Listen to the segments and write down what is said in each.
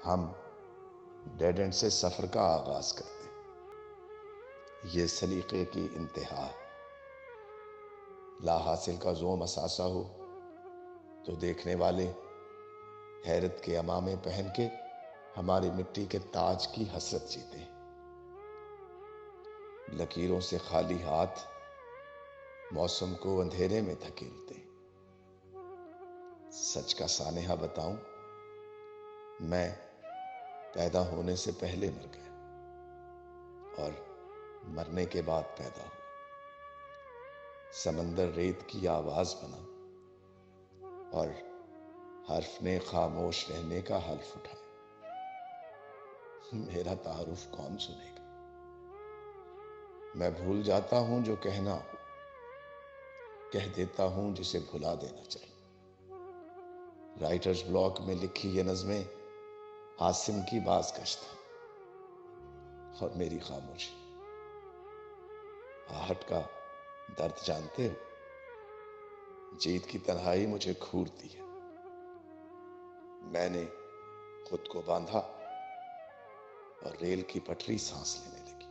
ہم dead and سے سفر کا آغاز کرتے ہیں۔ یہ سلیقے کی انتہا ہے۔ لا حاصل کا زوم اثاثہ ہو تو دیکھنے والے حیرت کے عمامے پہن کے ہماری مٹی کے تاج کی حسرت جیتے ہیں۔ لکیروں سے خالی ہاتھ موسم کو اندھیرے میں دھکیلتے ہیں۔ سچ کا سانحہ بتاؤں، میں پیدا ہونے سے پہلے مر گیا اور مرنے کے بعد پیدا ہوا۔ سمندر ریت کی آواز بنا اور حرف نے خاموش رہنے کا حلف اٹھایا۔ میرا تعارف کون سنے گا؟ میں بھول جاتا ہوں جو کہنا ہو، کہہ دیتا ہوں جسے بھلا دینا چاہیے۔ رائٹرز بلاک میں لکھی یہ نظمیں عاصم کی بازگشت ہے اور میری خاموشی۔ آہٹ کا درد جانتے ہو؟ جیت کی تنہائی مجھے گھورتی ہے۔ میں نے خود کو باندھا اور ریل کی پٹری سانس لینے لگی۔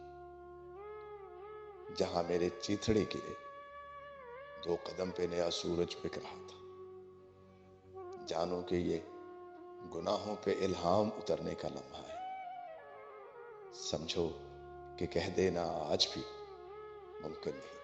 جہاں میرے چیتھڑے گرے 2 قدم پہ نیا سورج بکھ رہا تھا۔ جانو کہ یہ گناہوں پہ الہام اترنے کا لمحہ ہے۔ سمجھو کہ کہہ دینا آج بھی ممکن نہیں۔